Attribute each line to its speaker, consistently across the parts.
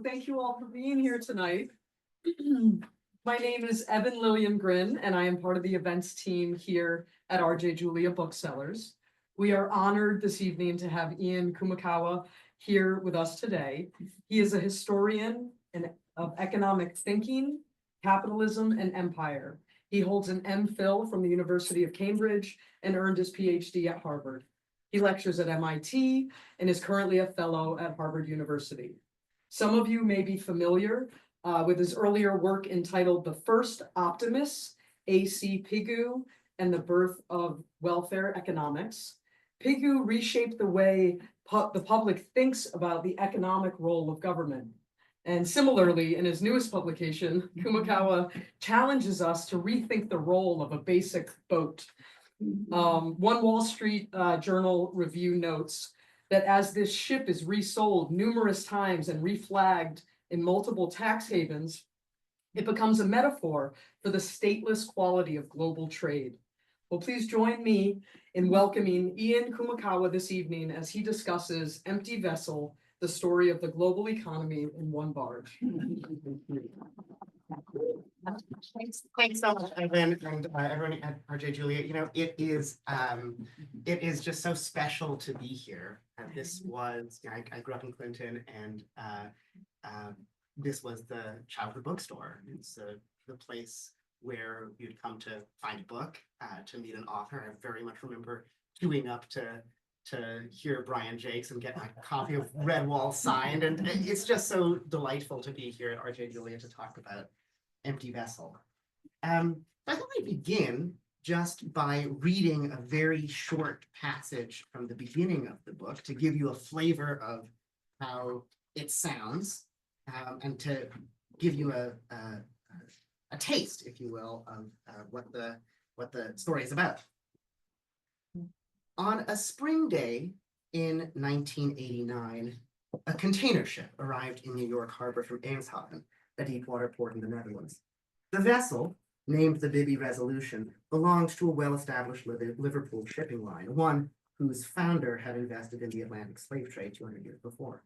Speaker 1: thank you all for being here tonight. My name is Evan Lillian Grin, and I am part of the events team here at RJ Julia Booksellers. We are honored this evening to have Ian Kumekawa here with us today. He is a historian of economic thinking, capitalism, and empire. He holds an MPhil from the University of Cambridge and earned his PhD at Harvard. He lectures at MIT and is currently a fellow at Harvard University. Some of you may be familiar with his earlier work entitled The First Optimists, A.C. Pigou and the Birth of Welfare Economics. Pigou reshaped the way the public thinks about the economic role of government. And similarly, in his newest publication, Kumekawa challenges us to rethink the role of a basic boat. One Wall Street Journal review notes that as this ship is resold numerous times and reflagged in multiple tax havens, it becomes a metaphor for the stateless quality of global trade. Well, please join me in welcoming Ian Kumekawa this evening as he discusses Empty Vessel, the story of the global economy in one barge.
Speaker 2: Thanks so much, Evan, and everyone at RJ Julia. You know, it is just so special to be here. This was, I grew up in Clinton, and this was the childhood bookstore. It's the place where you'd come to find a book, to meet an author. I very much remember queuing up to hear Brian Jakes and get my copy of Redwall signed, and it's just so delightful to be here at RJ Julia to talk about Empty Vessel. I thought I'd begin just by reading a very short passage from the beginning of the book to give you a flavor of how it sounds, and to give you a taste, if you will, of what the story is about. On a spring day in 1989, a container ship arrived in New York Harbor from Eemshaven, a deep water port in the Netherlands. The vessel, named the Bibi Resolution, belonged to a well-established Liverpool shipping line, one whose founder had invested in the Atlantic slave trade 200 years before.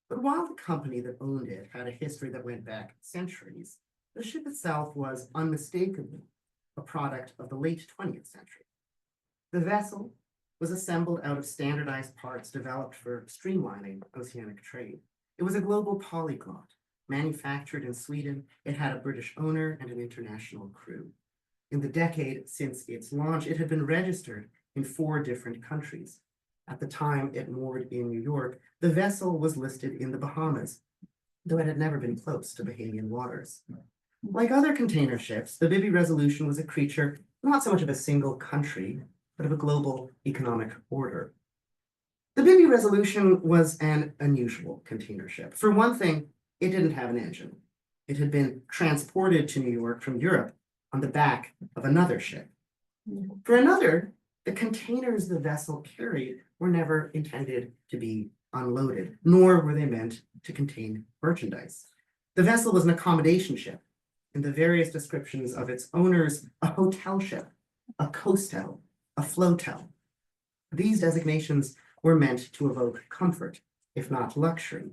Speaker 2: But while the company that owned it had a history that went back centuries, the ship itself was unmistakably a product of the late 20th century. The vessel was assembled out of standardized parts developed for streamlining oceanic trade. It was a global polyglot. Manufactured in Sweden, it had a British owner and an international crew. In the decade since its launch, it had been registered in 4 different countries. At the time it moored in New York, the vessel was listed in the Bahamas, though it had never been close to Bahamian waters. Like other container ships, the Bibi Resolution was a creature not so much of a single country, but of a global economic order. The Bibi Resolution was an unusual container ship. For one thing, it didn't have an engine. It had been transported to New York from Europe on the back of another ship. For another, the containers the vessel carried were never intended to be unloaded, nor were they meant to contain merchandise. The vessel was an accommodation ship. In the various descriptions of its owners, a hotel ship, a coastel, a floatel. These designations were meant to evoke comfort, if not luxury.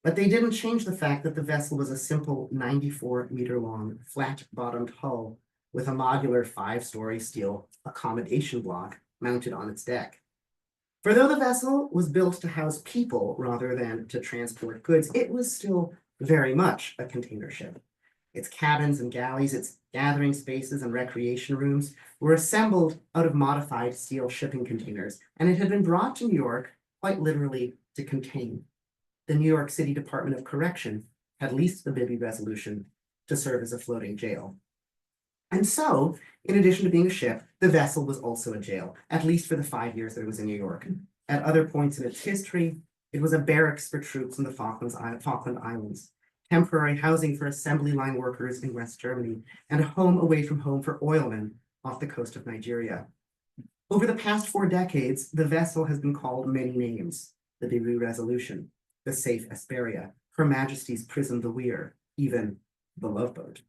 Speaker 2: But they didn't change the fact that the vessel was a simple 94-meter-long, flat-bottomed hull with a modular 5-story steel accommodation block mounted on its deck. For though the vessel was built to house people rather than to transport goods, it was still very much a container ship. Its cabins and galleys, its gathering spaces and recreation rooms were assembled out of modified steel shipping containers, and it had been brought to New York, quite literally, to contain. The New York City Department of Correction had leased the Bibi Resolution to serve as a floating jail. And so, in addition to being a ship, the vessel was also a jail, at least for the 5 years that it was in New York. At other points in its history, it was a barracks for troops in the Falkland Islands, temporary housing for assembly line workers in West Germany, and a home away from home for oilmen off the coast of Nigeria. Over the past 4 decades, the vessel has been called many names: the Bibi Resolution, the Safe Hesperia, Her Majesty's Prism the Weir, even the Love Boat.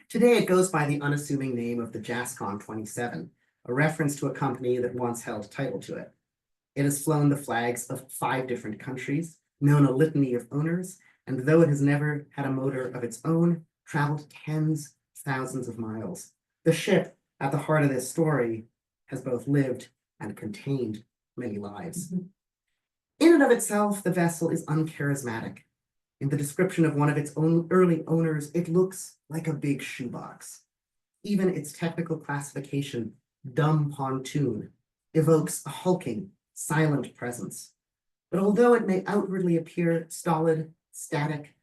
Speaker 2: Today it goes by the unassuming name of the Jascon 27, a reference to a company that once held title to it. It has flown the flags of 5 different countries, known a litany of owners, and though it has never had a motor of its own, traveled tens of thousands of miles. The ship at the heart of this story has both lived and contained many lives. In and of itself, the vessel is uncharismatic. In the description of one of its own early owners, it looks like a big shoebox. Even its technical classification, dumb pontoon, evokes a hulking, silent presence. But although it may outwardly appear stolid, static,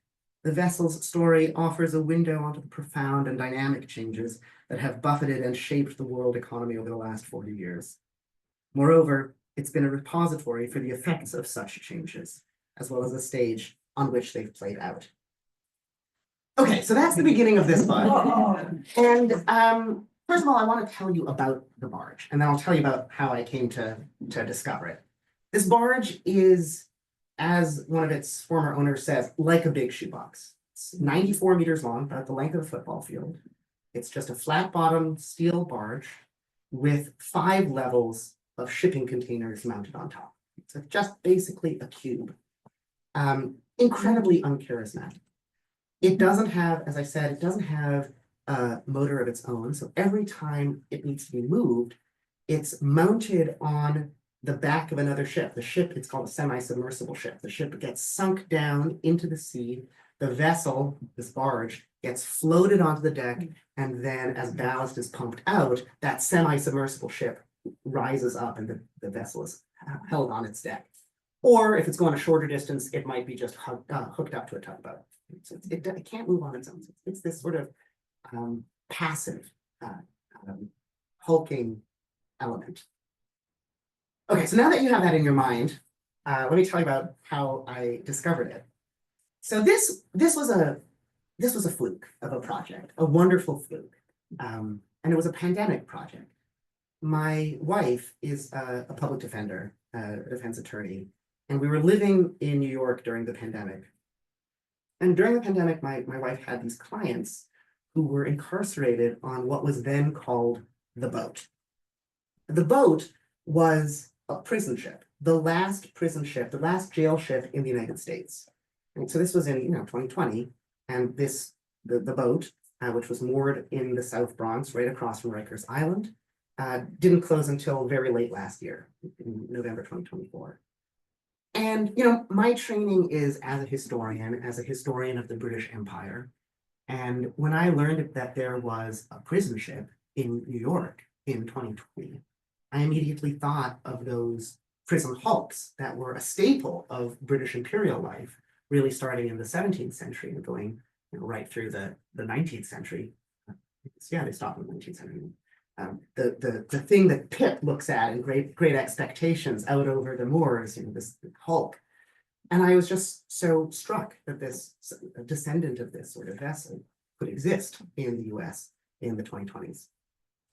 Speaker 2: the vessel's story offers a window onto the profound and dynamic changes that have buffeted and shaped the world economy over the last 40 years. Moreover, it's been a repository for the effects of such changes, as well as a stage on which they've played out. Okay, so that's the beginning of this book. And first of all, I want to tell you about the barge, and then I'll tell you about how I came to discover it. This barge is, as one of its former owners says, like a big shoebox. It's 94 meters long, about the length of a football field. It's just a flat-bottomed steel barge with 5 levels of shipping containers mounted on top. So just basically a cube. Incredibly uncharismatic. It doesn't have, as I said, it doesn't have a motor of its own. So every time it needs to be moved, it's mounted on the back of another ship. The ship, it's called a semi-submersible ship. The ship gets sunk down into the sea. The vessel, this barge, gets floated onto the deck, and then as ballast is pumped out, that semi-submersible ship rises up and the vessel is held on its deck. Or if it's going a shorter distance, it might be just hooked up to a tugboat. So it can't move on its own. It's this sort of passive, hulking element. Okay, so now that you have that in your mind, let me tell you about how I discovered it. So this was a fluke of a project, a wonderful fluke, and it was a pandemic project. My wife is a public defender, a defense attorney, and we were living in New York during the pandemic. And during the pandemic, my wife had these clients who were incarcerated on what was then called the boat. The boat was a prison ship, the last prison ship, the last jail ship in the United States. And so this was in 2020, and the boat, which was moored in the South Bronx, right across from Rikers Island, didn't close until very late last year, in November 2024. And my training is as a historian of the British Empire. And when I learned that there was a prison ship in New York in 2020, I immediately thought of those prison hulks that were a staple of British imperial life, really starting in the 17th century and going right through the 19th century. Yeah, they stopped in the 19th century. The thing that Pitt looks at in great expectations out over the moors, this hulk. And I was just so struck that this descendant of this sort of vessel could exist in the US in the 2020s.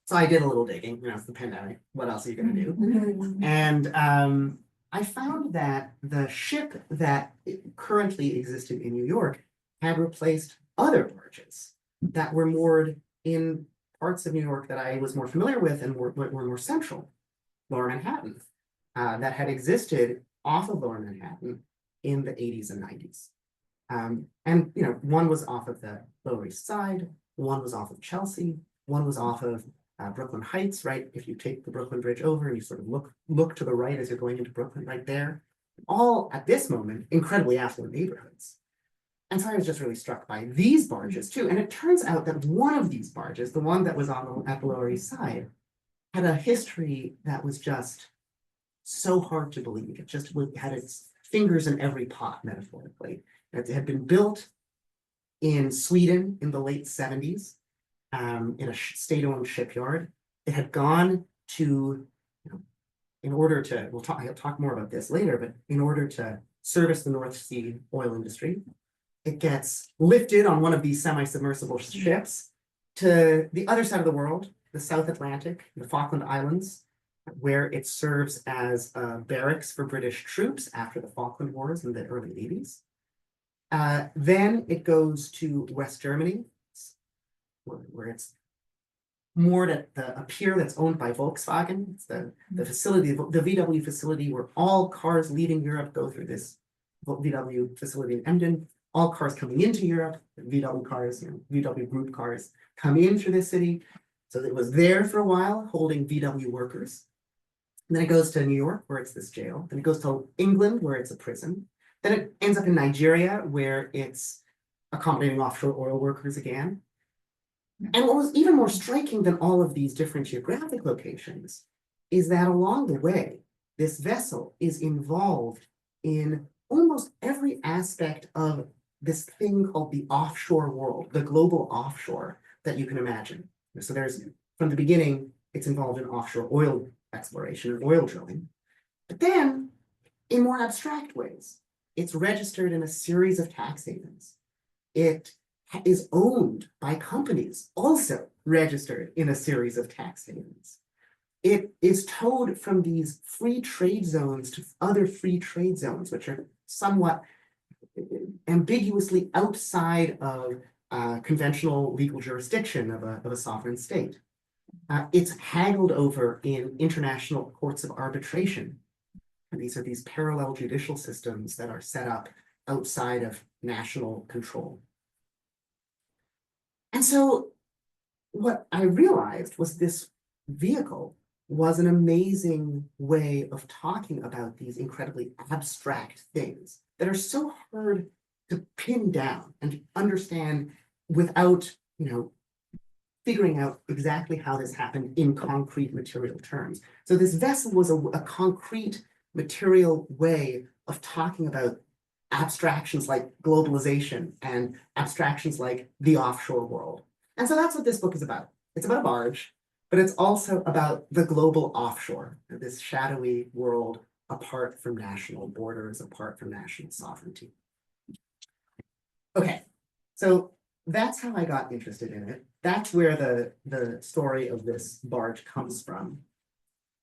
Speaker 2: So I did a little digging, it's the pandemic, what else are you gonna do? And I found that the ship that currently existed in New York had replaced other barges that were moored in parts of New York that I was more familiar with and were more central, Lower Manhattan, that had existed off of Lower Manhattan in the 80s and 90s. And one was off of the Lower East Side, one was off of Chelsea, one was off of Brooklyn Heights, right? If you take the Brooklyn Bridge over and you sort of look to the right as you're going into Brooklyn, right there, all at this moment, incredibly affluent neighborhoods. And so I was just really struck by these barges too. And it turns out that one of these barges, the one that was at the Lower East Side, had a history that was just so hard to believe. It just had its fingers in every pot, metaphorically. It had been built in Sweden in the late 70s, in a state-owned shipyard. It had gone to, in order to, I'll talk more about this later, but in order to service the North Sea oil industry, it gets lifted on one of these semi-submersible ships to the other side of the world, the South Atlantic, the Falkland Islands, where it serves as barracks for British troops after the Falkland Wars in the early 80s. Then it goes to West Germany, where it's moored at a pier that's owned by Volkswagen. It's the facility, the VW facility, where all cars leaving Europe go through this VW facility in Emden. All cars coming into Europe, VW cars, VW group cars come into this city. So it was there for a while, holding VW workers. And then it goes to New York, where it's this jail. Then it goes to England, where it's a prison. Then it ends up in Nigeria, where it's accommodating offshore oil workers again. And what was even more striking than all of these different geographic locations is that along the way, this vessel is involved in almost every aspect of this thing called the offshore world, the global offshore that you can imagine. So there's, from the beginning, it's involved in offshore oil exploration and oil drilling. But then, in more abstract ways, it's registered in a series of tax havens. It is owned by companies also registered in a series of tax havens. It is towed from these free trade zones to other free trade zones, which are somewhat ambiguously outside of conventional legal jurisdiction of a sovereign state. It's haggled over in international courts of arbitration. And these are these parallel judicial systems that are set up outside of national control. And so what I realized was this vehicle was an amazing way of talking about these incredibly abstract things that are so hard to pin down and understand without, figuring out exactly how this happened in concrete material terms. So this vessel was a concrete material way of talking about abstractions like globalization and abstractions like the offshore world. And so that's what this book is about. It's about a barge, but it's also about the global offshore, this shadowy world apart from national borders, apart from national sovereignty. Okay, so that's how I got interested in it. That's where the story of this barge comes from.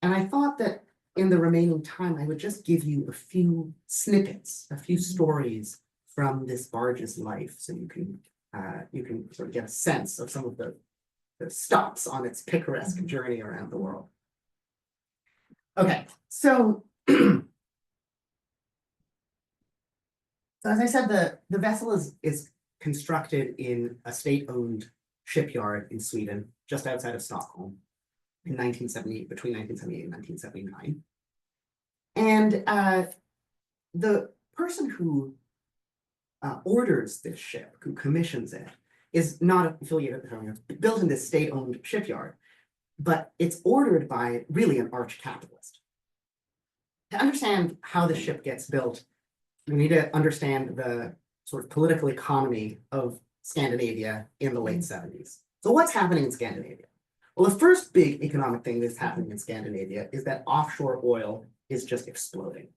Speaker 2: And I thought that in the remaining time, I would just give you a few snippets, a few stories from this barge's life, so you can sort of get a sense of some of the stops on its picaresque journey around the world. Okay, so as I said, the vessel is constructed in a state-owned shipyard in Sweden, just outside of Stockholm, in 1978, between 1978 and 1979. And the person who orders this ship, who commissions it, is not affiliated with the it's built in this state-owned shipyard, but it's ordered by really an arch capitalist. To understand how the ship gets built, we need to understand the sort of political economy of Scandinavia in the late 70s. So what's happening in Scandinavia? Well, the first big economic thing that's happening in Scandinavia is that offshore oil is just exploding.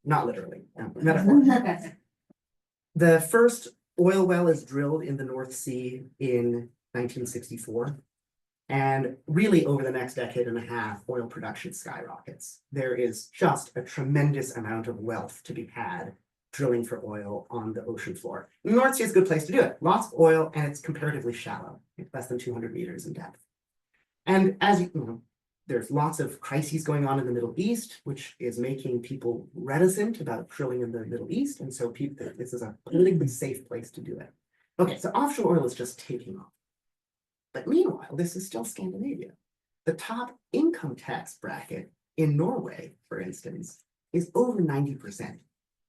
Speaker 2: Not literally, metaphorically. The first oil well is drilled in the North Sea in 1964. And really over the next decade and a half, oil production skyrockets. There is just a tremendous amount of wealth to be had drilling for oil on the ocean floor. The North Sea is a good place to do it. Lots of oil, and it's comparatively shallow, less than 200 meters in depth. And as you know, there's lots of crises going on in the Middle East, which is making people reticent about drilling in the Middle East. And so this is a politically safe place to do it. Okay, so offshore oil is just taking off. But meanwhile, this is still Scandinavia. The top income tax bracket in Norway, for instance, is over 90%.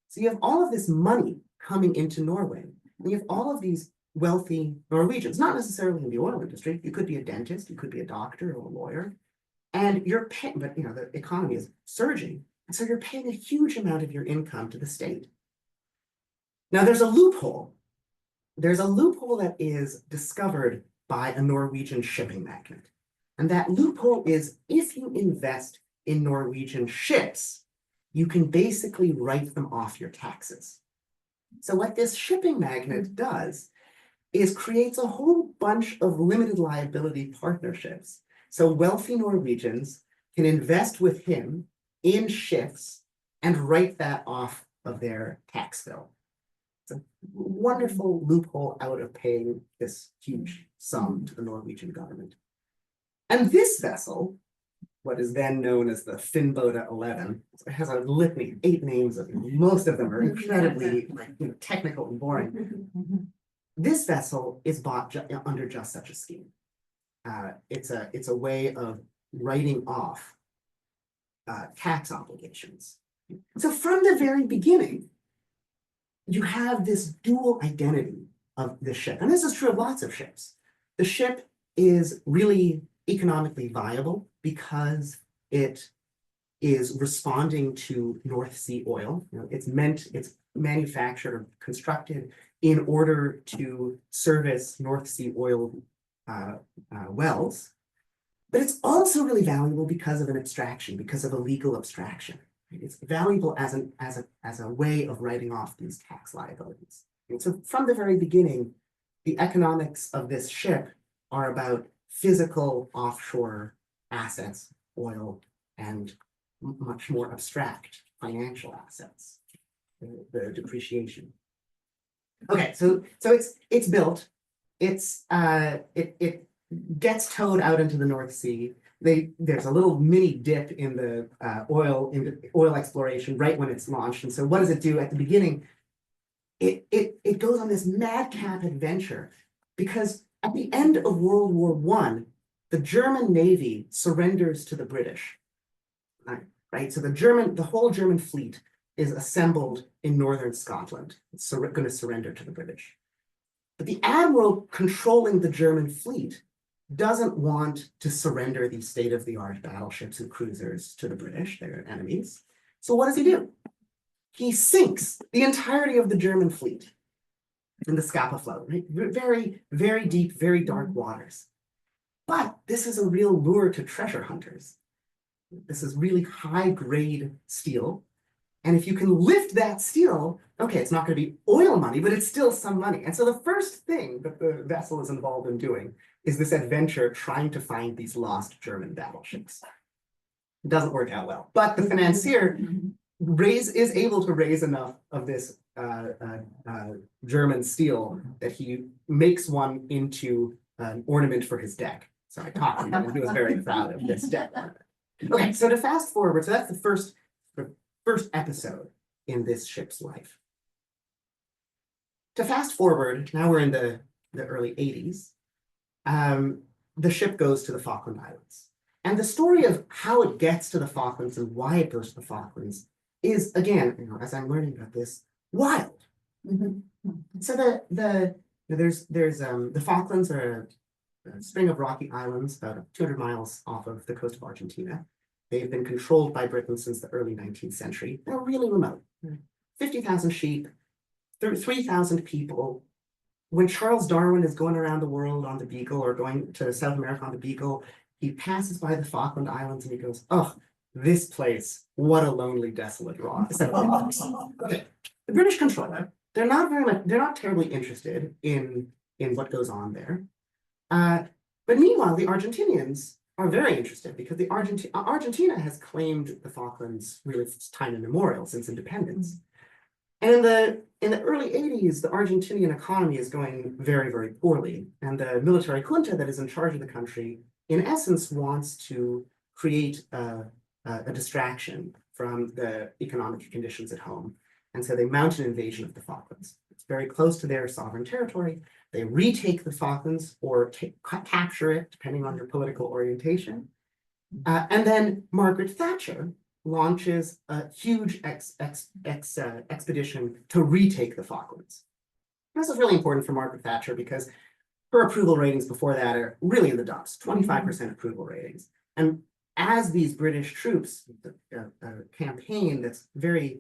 Speaker 2: So you have all of this money coming into Norway, and you have all of these wealthy Norwegians, not necessarily in the oil industry. You could be a dentist, you could be a doctor or a lawyer, and you're paying, but the economy is surging, and so you're paying a huge amount of your income to the state. Now there's a loophole. There's a loophole that is discovered by a Norwegian shipping magnate. And that loophole is if you invest in Norwegian ships, you can basically write them off your taxes. So what this shipping magnate does is creates a whole bunch of limited liability partnerships. So wealthy Norwegians can invest with him in ships and write that off of their tax bill. It's a wonderful loophole out of paying this huge sum to the Norwegian government. And this vessel what is then known as the Finnboda 11. So it has a litany, 8 names of them. Most of them are incredibly technical and boring. This vessel is bought under just such a scheme. It's a way of writing off tax obligations. So from the very beginning, you have this dual identity of the ship. And this is true of lots of ships. The ship is really economically viable because it is responding to North Sea oil. It's manufactured or constructed in order to service North Sea oil wells. But it's also really valuable because of an abstraction, because of a legal abstraction. It's valuable as a way of writing off these tax liabilities. And so from the very beginning, the economics of this ship are about physical offshore assets, oil, and much more abstract financial assets, the depreciation. Okay, so it's built. It gets towed out into the North Sea. There's a little mini dip in the oil exploration right when it's launched. And so what does it do at the beginning? It goes on this madcap adventure because at the end of World War I, the German Navy surrenders to the British. Right? So the whole German fleet is assembled in northern Scotland. It's going to surrender to the British. But the admiral controlling the German fleet doesn't want to surrender these state-of-the-art battleships and cruisers to the British, their enemies. So what does he do? He sinks the entirety of the German fleet in the Scapa Flow, right? Very, very deep, very dark waters. But this is a real lure to treasure hunters. This is really high-grade steel. And if you can lift that steel, okay, it's not going to be oil money, but it's still some money. And so the first thing that the vessel is involved in doing is this adventure trying to find these lost German battleships. It doesn't work out well, but the financier is able to raise enough of this German steel that he makes one into an ornament for his deck. So I talked to him and he was very proud of this deck. Okay, so to fast forward, so that's the first episode in this ship's life. To fast forward, now we're in the early 80s. The ship goes to the Falkland Islands. And the story of how it gets to the Falklands and why it goes to the Falklands is, again, as I'm learning about this, wild. So the Falklands are a string of rocky islands about 200 miles off of the coast of Argentina. They've been controlled by Britain since the early 19th century. They're really remote. 50,000 sheep, 3,000 people. When Charles Darwin is going around the world on the Beagle or going to South America on the Beagle, he passes by the Falkland Islands and he goes, oh, this place, what a lonely, desolate rock. Okay. The British control it. They're not terribly interested in what goes on there. But meanwhile, the Argentinians are very interested because Argentina has claimed the Falklands really since time immemorial, since independence. And in the early 80s, the Argentinian economy is going very, very poorly. And the military junta that is in charge of the country, in essence, wants to create a distraction from the economic conditions at home. And so they mount an invasion of the Falklands. It's very close to their sovereign territory. They retake the Falklands or capture it, depending on your political orientation. And then Margaret Thatcher launches a huge expedition to retake the Falklands. This is really important for Margaret Thatcher because her approval ratings before that are really in the dumps, 25% approval ratings. And as these British troops, a campaign that's very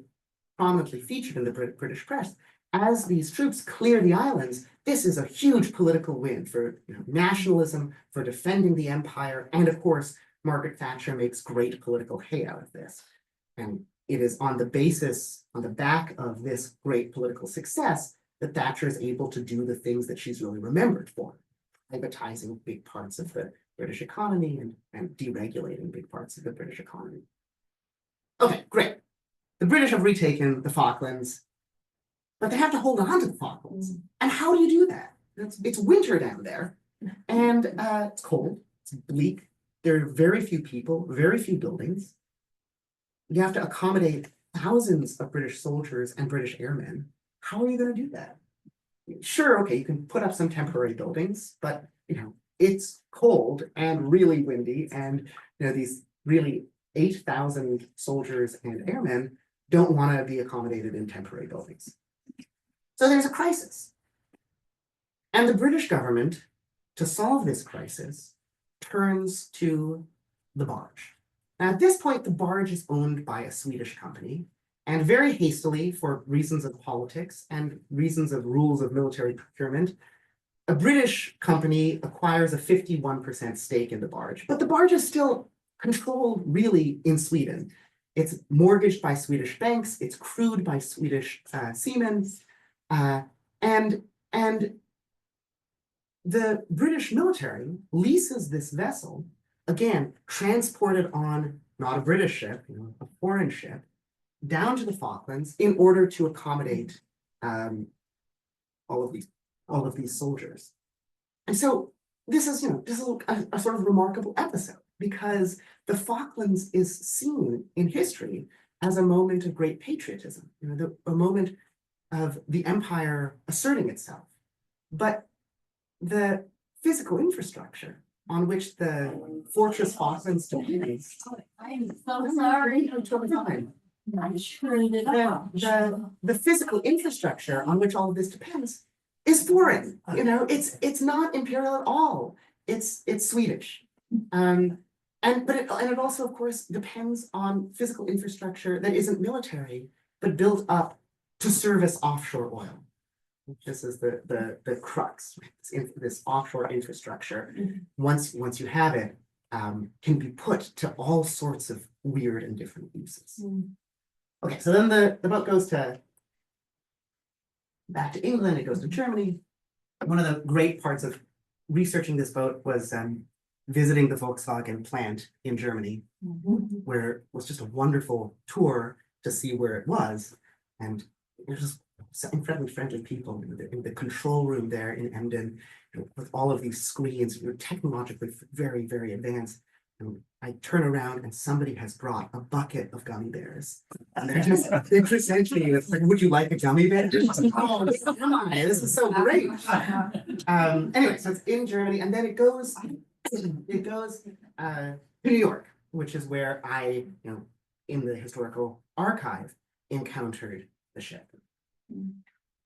Speaker 2: prominently featured in the British press, as these troops clear the islands, this is a huge political win for nationalism, for defending the empire, and of course, Margaret Thatcher makes great political hay out of this. And it is on the back of this great political success that Thatcher is able to do the things that she's really remembered for, privatizing big parts of the British economy and deregulating big parts of the British economy. Okay, great. The British have retaken the Falklands, but they have to hold on to the Falklands. And how do you do that? It's winter down there, and it's cold, it's bleak. There are very few people, very few buildings. You have to accommodate thousands of British soldiers and British airmen. How are you going to do that? Sure, okay, you can put up some temporary buildings, but it's cold and really windy, and these really 8,000 soldiers and airmen don't want to be accommodated in temporary buildings. So there's a crisis. And the British government, to solve this crisis, turns to the barge. Now, at this point, the barge is owned by a Swedish company, and very hastily, for reasons of politics and reasons of rules of military procurement, a British company acquires a 51% stake in the barge, but the barge is still controlled really in Sweden. It's mortgaged by Swedish banks, it's crewed by Swedish seamen, and the British military leases this vessel, again, transported on not a British ship, a foreign ship, down to the Falklands in order to accommodate all of these soldiers. And so this is a sort of remarkable episode, because the Falklands is seen in history as a moment of great patriotism, a moment of the empire asserting itself. But the physical infrastructure on which the Fortress Falklands depends.
Speaker 3: I'm so sorry. I screwed it up.
Speaker 2: The physical infrastructure on which all of this depends is foreign. It's not imperial at all. It's Swedish. But it also, of course, depends on physical infrastructure that isn't military, but built up to service offshore oil. This is the crux, right? This offshore infrastructure. Once you have it, can be put to all sorts of weird and different uses. Okay, so then the boat goes back to England, it goes to Germany. One of the great parts of researching this boat was visiting the Volkswagen plant in Germany, where it was just a wonderful tour to see where it was. And it was just incredibly friendly people in the control room there in Emden, with all of these screens, technologically very, very advanced. And I turn around and somebody has brought a bucket of gummy bears. And they present me with, like, would you like a gummy bear? Oh, come on, this is so great. Anyway, so it's in Germany, and then it goes to New York, which is where I, in the historical archive, encountered the ship.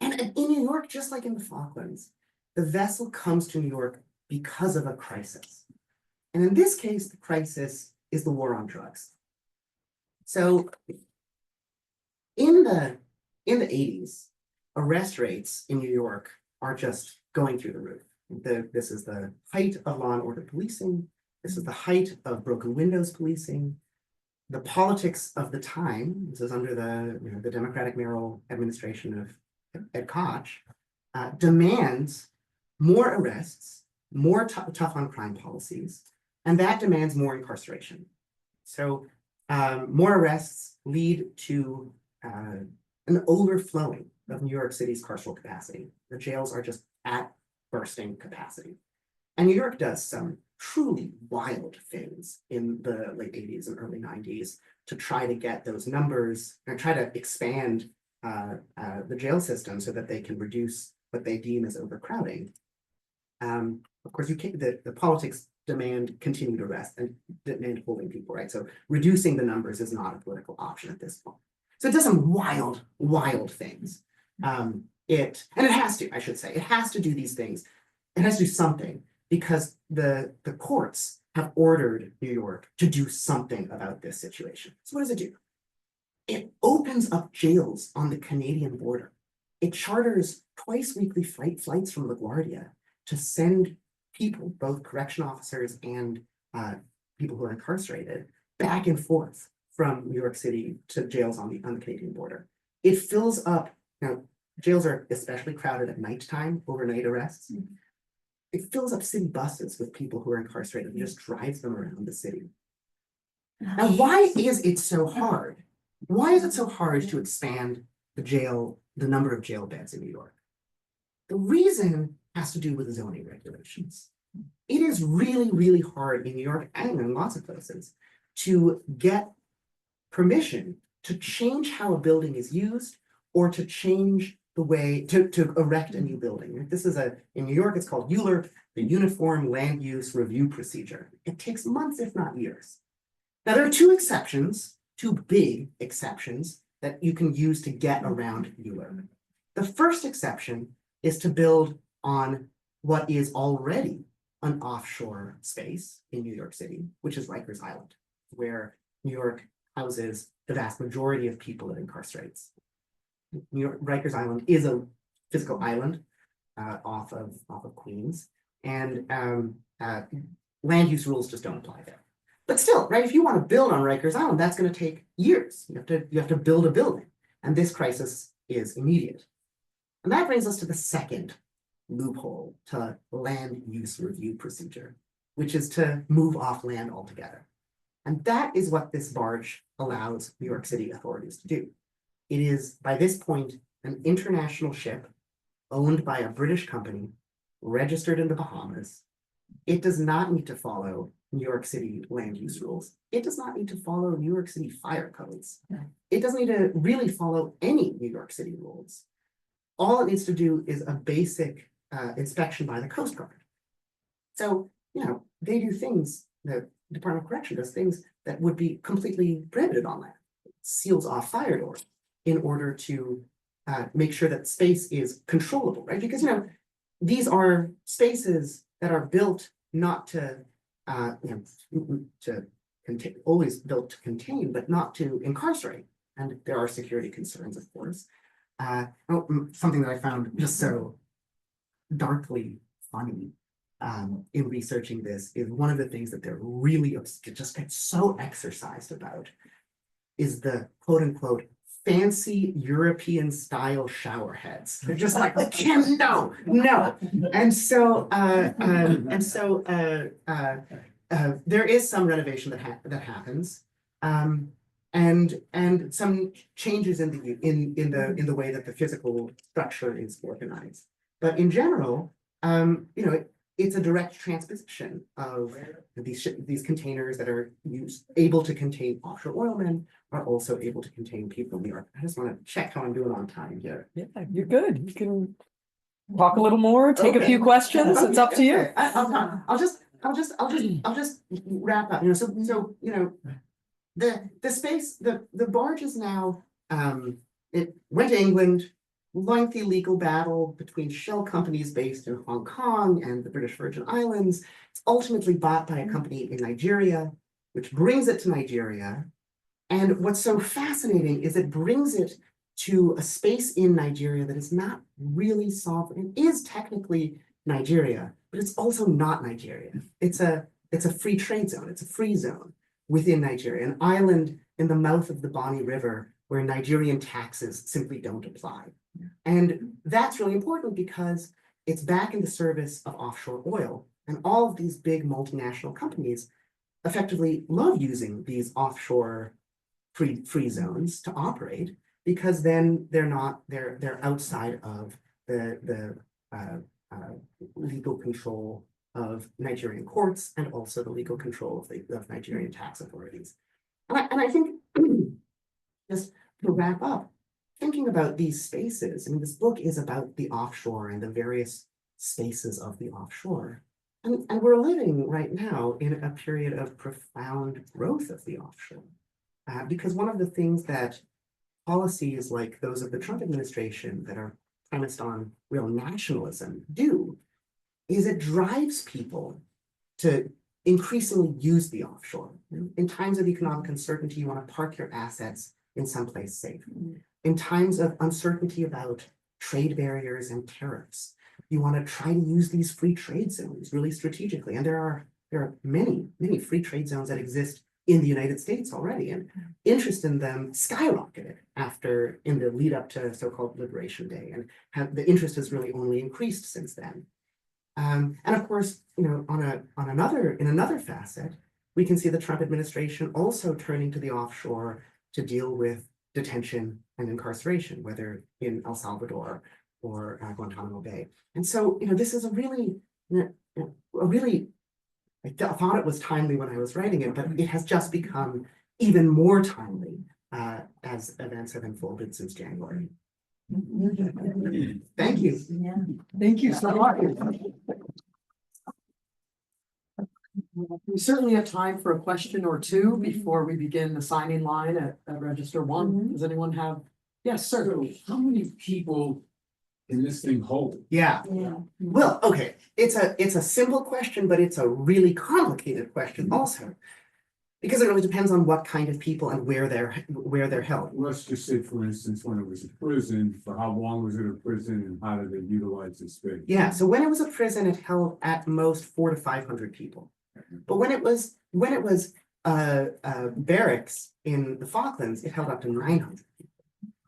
Speaker 2: And in New York, just like in the Falklands, the vessel comes to New York because of a crisis. And in this case, the crisis is the war on drugs. So in the 80s, arrest rates in New York are just going through the roof. This is the height of law and order policing. This is the height of broken windows policing. The politics of the time, this is under the Democratic mayoral administration of Ed Koch, demands more arrests, more tough on crime policies, and that demands more incarceration. So more arrests lead to an overflowing of New York City's carceral capacity. The jails are just at bursting capacity. And New York does some truly wild things in the late 80s and early 90s to try to get those numbers and try to expand the jail system so that they can reduce what they deem as overcrowding. Of course, the politics demand continued arrest and demand holding people, right? So reducing the numbers is not a political option at this point. So it does some wild, wild things. It has to, I should say, it has to do these things. It has to do something, because the courts have ordered New York to do something about this situation. So what does it do? It opens up jails on the Canadian border. It charters twice weekly flights from LaGuardia to send people, both correction officers and people who are incarcerated, back and forth from New York City to jails on the Canadian border. It fills up, jails are especially crowded at nighttime, overnight arrests. It fills up city buses with people who are incarcerated and just drives them around the city. Now, why is it so hard? Why is it so hard to expand the number of jail beds in New York? The reason has to do with zoning regulations. it is really, really hard in New York and in lots of places to get permission to change how a building is used or to change the way to erect a new building. This is in New York, it's called ULURP, the Uniform Land Use Review Procedure. It takes months, if not years. Now, there are two exceptions, two big exceptions that you can use to get around ULURP. The first exception is to build on what is already an offshore space in New York City, which is Rikers Island, where New York houses the vast majority of people it incarcerates. New York, Rikers Island is a physical island off of Queens, and land use rules just don't apply there. But still, right? If you want to build on Rikers Island, that's going to take years. You have to build a building, and this crisis is immediate. And that brings us to the second loophole to land use review procedure, which is to move off land altogether. And that is what this barge allows New York City authorities to do. It is, by this point, an international ship owned by a British company, registered in the Bahamas. It does not need to follow New York City land use rules. It does not need to follow New York City fire codes. It doesn't need to really follow any New York City rules. All it needs to do is a basic inspection by the Coast Guard. So, they do things, the Department of Correction does things that would be completely prohibited on land. It seals off fire doors in order to make sure that space is controllable, right? Because, these are spaces that are built not to, always built to contain, but not to incarcerate. And there are security concerns, of course. Something that I found just so darkly funny in researching this is one of the things that they're really just get so exercised about is the quote unquote fancy European style shower heads. They're just like, no. And so there is some renovation that happens. And some changes in the way that the physical structure is organized. But in general, it's a direct transposition of these containers that are able to contain offshore oilmen are also able to contain people in New York. I just want to check how I'm doing on time here.
Speaker 1: Yeah, you're good. You can talk a little more, take a few questions. It's up to you.
Speaker 2: I'll just wrap up. The space, the barge is now, it went to England, lengthy legal battle between shell companies based in Hong Kong and the British Virgin Islands. It's ultimately bought by a company in Nigeria, which brings it to Nigeria. And what's so fascinating is it brings it to a space in Nigeria that is not really sovereign. It is technically Nigeria, but it's also not Nigeria. It's a free trade zone. It's a free zone within Nigeria, an island in the mouth of the Bonny River where Nigerian taxes simply don't apply. And that's really important because it's back in the service of offshore oil. And all of these big multinational companies effectively love using these offshore free zones to operate because then they're outside of the legal control of Nigerian courts and also the legal control of Nigerian tax authorities. And I think just to wrap up, thinking about these spaces, this book is about the offshore and the various spaces of the offshore. And we're living right now in a period of profound growth of the offshore. Because one of the things that policies like those of the Trump administration that are premised on real nationalism do is it drives people to increasingly use the offshore. In times of economic uncertainty, you want to park your assets in someplace safe. In times of uncertainty about trade barriers and tariffs, you want to try to use these free trade zones really strategically. And there are many free trade zones that exist in the United States already, and interest in them skyrocketed in the lead up to so-called Liberation Day, and the interest has really only increased since then. And of course, in another facet, we can see the Trump administration also turning to the offshore to deal with detention and incarceration, whether in El Salvador or Guantanamo Bay. And so, this is a really really, thought it was timely when I was writing it, but it has just become even more timely as events have unfolded since January. Thank you.
Speaker 3: Yeah.
Speaker 1: Thank you so much. We certainly have time for a question or two before we begin the signing line at Register 1. Does anyone have? Yes, sir.
Speaker 4: So how many people can this thing hold?
Speaker 2: Yeah.
Speaker 3: Yeah.
Speaker 2: Well, okay, it's a simple question, but it's a really complicated question also. Because it really depends on what kind of people and where they're held.
Speaker 4: Let's just say, for instance, when it was a prison, for how long was it a prison and how did they utilize this space?
Speaker 2: Yeah, so when it was a prison, it held at most 400 to 500 people. But when it was barracks in the Falklands, it held up to 900 people.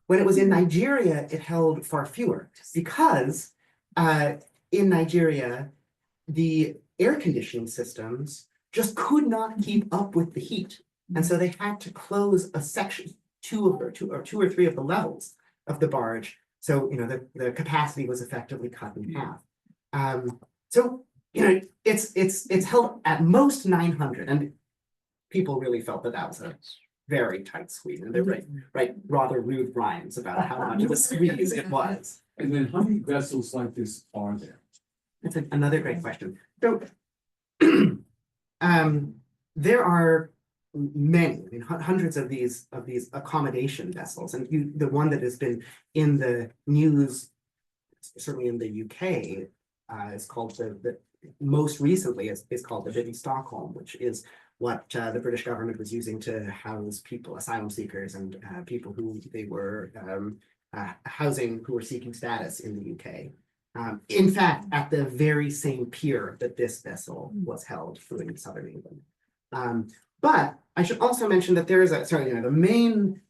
Speaker 2: When it was in Nigeria, it held far fewer because in Nigeria, the air conditioning systems just could not keep up with the heat. And so they had to close a section, two or three of the levels of the barge. So, the capacity was effectively cut in half. So, it's held at most 900, and people really felt that was a very tight squeeze. And they write rather rude rhymes about how much of a squeeze it was.
Speaker 4: And then how many vessels like this are there?
Speaker 2: That's another great question. So, there are many, hundreds of these accommodation vessels, and the one that has been in the news, certainly in the UK, is called the most recently is called the Vivi Stockholm, which is what the British government was using to house people, asylum seekers, and people who they were housing who were seeking status in the UK. In fact, at the very same pier that this vessel was held in southern England. But I should also mention that there is the main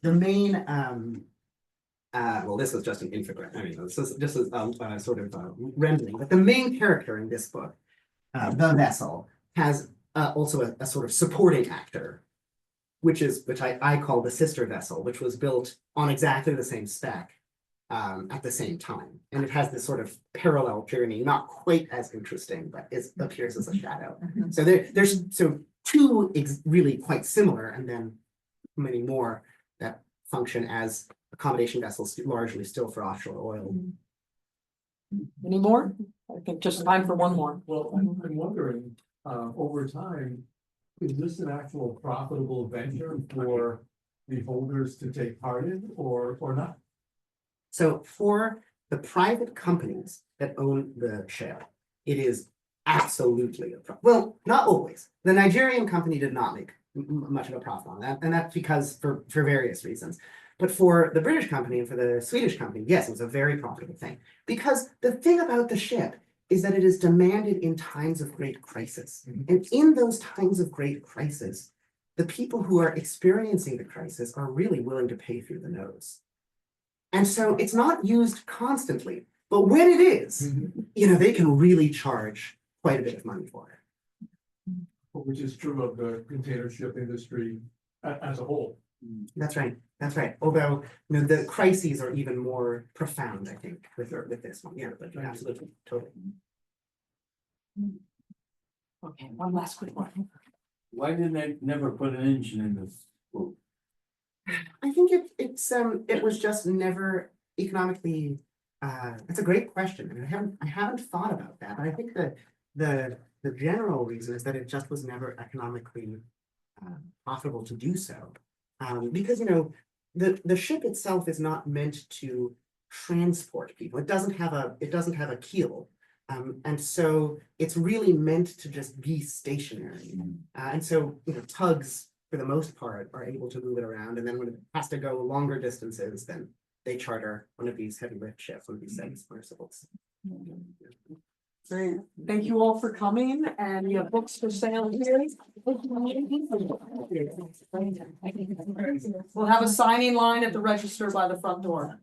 Speaker 2: well, this was just an infographic. I mean, this is just a sort of rendering, but the main character in this book, the vessel, has also a sort of supporting actor, which I call the sister vessel, which was built on exactly the same spec at the same time. And it has this sort of parallel journey, not quite as interesting, but it appears as a shadow. So there's two really quite similar, and then many more that function as accommodation vessels, largely still for offshore oil.
Speaker 1: Any more? I think just time for one more.
Speaker 5: Well, I'm wondering, over time, is this an actual profitable venture for the holders to take part in or not?
Speaker 2: So for the private companies that own the ship, it is absolutely well, not always. The Nigerian company did not make much of a profit on that, and that's because for various reasons. But for the British company and for the Swedish company, yes, it was a very profitable thing. Because the thing about the ship is that it is demanded in times of great crisis. And in those times of great crisis, the people who are experiencing the crisis are really willing to pay through the nose. And so it's not used constantly, but when it is, they can really charge quite a bit of money for it.
Speaker 5: Which is true of the container ship industry as a whole.
Speaker 2: That's right. That's right. Although, the crises are even more profound, I think, with this one. Yeah, but absolutely, totally.
Speaker 1: Okay, one last quick one.
Speaker 4: Why didn't they never put an engine in this boat?
Speaker 2: I think it was just never economically. It's a great question, and I haven't thought about that. But I think that the general reason is that it just was never economically profitable to do so. Because the ship itself is not meant to transport people. It doesn't have a keel, and so it's really meant to just be stationary. And so tugs, for the most part, are able to move it around. And then when it has to go longer distances, then they charter one of these heavy lift ships, one of these semi-submersibles.
Speaker 1: Great. Thank you all for coming, and we have books for sale here. We'll have a signing line at the register by the front door.